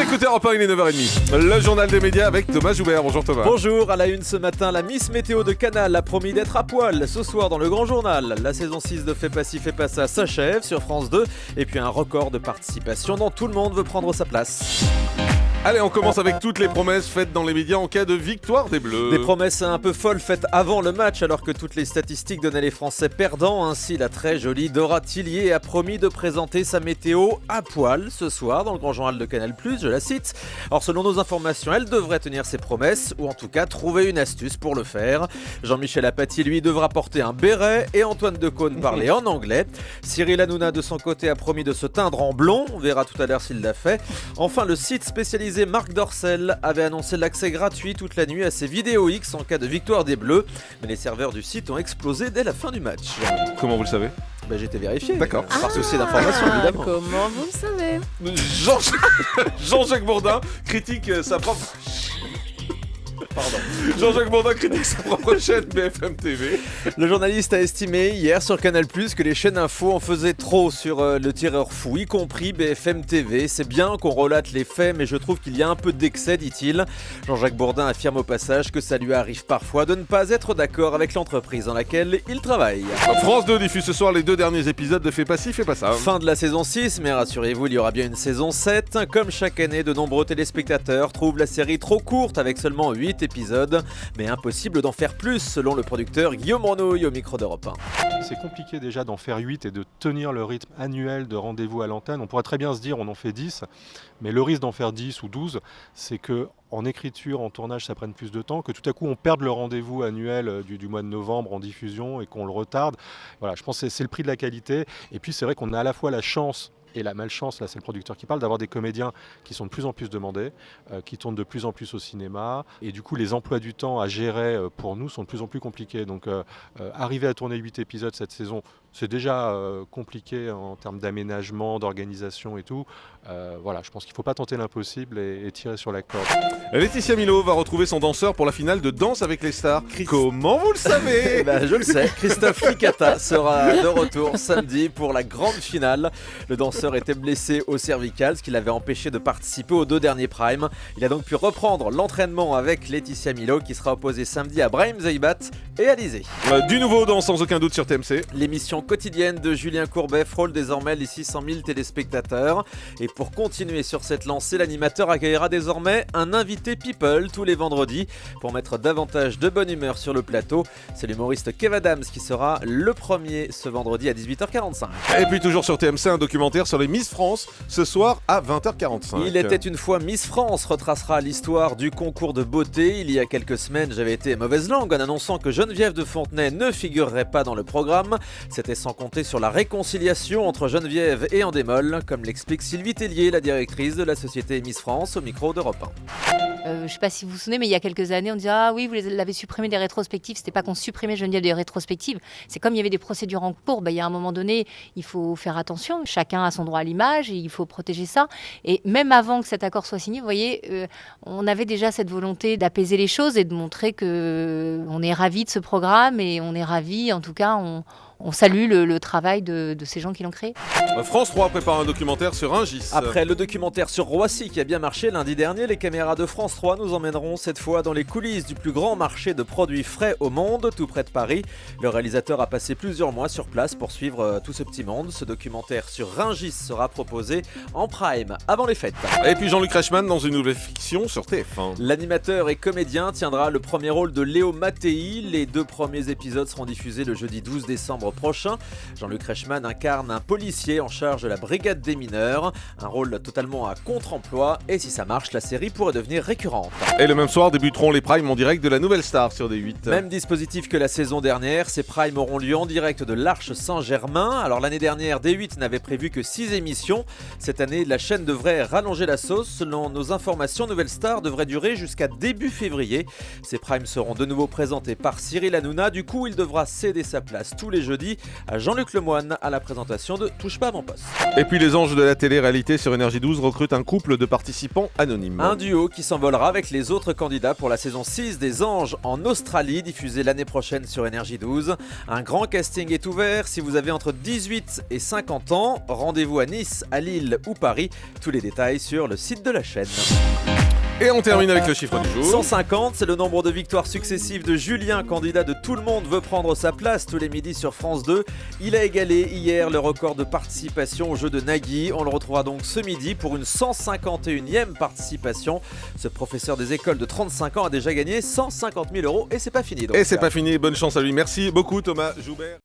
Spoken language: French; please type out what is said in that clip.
écoutez Europe 1, il est 9h30. Le journal des médias avec Thomas Joubert. Bonjour Thomas. Bonjour, à la une ce matin, la Miss Météo de Canal a promis d'être à poil ce soir dans le Grand Journal. La saison 6 de Fais pas ci, fais pas ça s'achève sur France 2. Et puis un record de participation dont tout le monde veut prendre sa place. Allez, on commence avec toutes les promesses faites dans les médias en cas de victoire des Bleus. Des promesses un peu folles faites avant le match alors que toutes les statistiques donnaient les Français perdants. Ainsi, la très jolie Dora Tillier a promis de présenter sa météo à poil ce soir dans le Grand Journal de Canal+, je la cite. Or, selon nos informations, elle devrait tenir ses promesses ou en tout cas trouver une astuce pour le faire. Jean-Michel Apathy, lui, devra porter un béret et Antoine Decaune parler en anglais. Cyril Hanouna, de son côté, a promis de se teindre en blond. On verra tout à l'heure s'il l'a fait. Enfin, le site spécialisé Marc Dorcel avait annoncé l'accès gratuit toute la nuit à ses vidéos X en cas de victoire des Bleus. Mais les serveurs du site ont explosé dès la fin du match. Comment vous le savez ? J'ai été vérifié. D'accord. Par souci d'information, évidemment. Comment vous le savez ? Jean-Jacques Bourdin critique sa propre... Pardon. Jean-Jacques Bourdin critique sa propre chaîne BFM TV. Le journaliste a estimé hier sur Canal+, que les chaînes info en faisaient trop sur le tireur fou, y compris BFM TV. C'est bien qu'on relate les faits, mais je trouve qu'il y a un peu d'excès, dit-il. Jean-Jacques Bourdin affirme au passage que ça lui arrive parfois de ne pas être d'accord avec l'entreprise dans laquelle il travaille. France 2 diffuse ce soir les 2 derniers épisodes de Fais pas ci, fais pas ça. Fin de la saison 6, mais rassurez-vous, il y aura bien une saison 7. Comme chaque année, de nombreux téléspectateurs trouvent la série trop courte avec seulement 8 épisodes, mais impossible d'en faire plus selon le producteur Guillaume Renouille au micro d'Europe 1. C'est compliqué déjà d'en faire 8 et de tenir le rythme annuel de rendez-vous à l'antenne. On pourrait très bien se dire on en fait 10, mais le risque d'en faire 10 ou 12, c'est que en écriture, en tournage, ça prenne plus de temps, que tout à coup on perde le rendez-vous annuel du mois de novembre en diffusion et qu'on le retarde. Voilà, je pense que c'est le prix de la qualité. Et puis c'est vrai qu'on a à la fois la chance et la malchance, là c'est le producteur qui parle, d'avoir des comédiens qui sont de plus en plus demandés, qui tournent de plus en plus au cinéma, et du coup les emplois du temps à gérer pour nous sont de plus en plus compliqués. Donc arriver à tourner 8 épisodes cette saison, c'est déjà compliqué en termes d'aménagement, d'organisation et tout. Voilà, je pense qu'il ne faut pas tenter l'impossible et tirer sur la corde. Laetitia Milo va retrouver son danseur pour la finale de Danse avec les stars. Comment vous le savez ? Je le sais, Christophe Licata sera de retour samedi pour la grande finale. Le danseur était blessé au cervical, ce qui l'avait empêché de participer aux 2 derniers primes. Il a donc pu reprendre l'entraînement avec Laetitia Milo qui sera opposée samedi à Brahim Zeibat et Alizé. Du nouveau dans Sans aucun doute sur TMC. L'émission quotidienne de Julien Courbet frôle désormais les 600 000 téléspectateurs. Et pour continuer sur cette lancée, l'animateur accueillera désormais un invité People tous les vendredis pour mettre davantage de bonne humeur sur le plateau. C'est l'humoriste Kev Adams qui sera le premier ce vendredi à 18h45. Et puis toujours sur TMC, un documentaire sur les Miss France ce soir à 20h45. Il était une fois Miss France retracera l'histoire du concours de beauté. Il y a quelques semaines, j'avais été mauvaise langue en annonçant que Geneviève de Fontenay ne figurerait pas dans le programme. C'était sans compter sur la réconciliation entre Geneviève et Endemol, comme l'explique Sylvie Tellier, la directrice de la société Miss France, au micro d'Europe 1. Je ne sais pas si vous vous souvenez, mais il y a quelques années, on disait « Ah oui, vous l'avez supprimé des rétrospectives ». C'était pas qu'on supprimait Geneviève des rétrospectives. C'est comme il y avait des procédures en cours, il y a un moment donné, il faut faire attention. Chacun a son droit à l'image et il faut protéger ça. Et même avant que cet accord soit signé, vous voyez, on avait déjà cette volonté d'apaiser les choses et de montrer qu'on est ravis de ce programme et on est ravis, en tout cas, on salue le travail de ces gens qui l'ont créé. France 3 prépare un documentaire sur Rungis. Après le documentaire sur Roissy qui a bien marché lundi dernier, les caméras de France 3 nous emmèneront cette fois dans les coulisses du plus grand marché de produits frais au monde, tout près de Paris. Le réalisateur a passé plusieurs mois sur place pour suivre tout ce petit monde. Ce documentaire sur Rungis sera proposé en prime avant les fêtes. Et puis Jean-Luc Reichmann dans une nouvelle fiction sur TF1. L'animateur et comédien tiendra le premier rôle de Léo Mattei. Les 2 premiers épisodes seront diffusés le jeudi 12 décembre prochain. Jean-Luc Reichmann incarne un policier en charge de la brigade des mineurs, un rôle totalement à contre-emploi, et si ça marche, la série pourrait devenir récurrente. Et le même soir débuteront les primes en direct de la Nouvelle Star sur D8. Même dispositif que la saison dernière, ces primes auront lieu en direct de l'Arche Saint-Germain. Alors l'année dernière, D8 n'avait prévu que 6 émissions. Cette année, la chaîne devrait rallonger la sauce. Selon nos informations, Nouvelle Star devrait durer jusqu'à début février. Ces primes seront de nouveau présentés par Cyril Hanouna. Du coup, il devra céder sa place tous les jeudis jeudi à Jean-Luc Lemoyne à la présentation de Touche pas à mon poste. Et puis les anges de la télé-réalité sur Énergie 12 recrutent un couple de participants anonymes. Un duo qui s'envolera avec les autres candidats pour la saison 6 des Anges en Australie, diffusée l'année prochaine sur Énergie 12. Un grand casting est ouvert si vous avez entre 18 et 50 ans. Rendez-vous à Nice, à Lille ou Paris. Tous les détails sur le site de la chaîne. Et on termine avec le chiffre du jour. 150, c'est le nombre de victoires successives de Julien, candidat de Tout le monde veut prendre sa place tous les midis sur France 2. Il a égalé hier le record de participation au jeu de Nagui. On le retrouvera donc ce midi pour une 151e participation. Ce professeur des écoles de 35 ans a déjà gagné 150 000 € et c'est pas fini. Donc. Et c'est pas fini, bonne chance à lui. Merci beaucoup Thomas Joubert.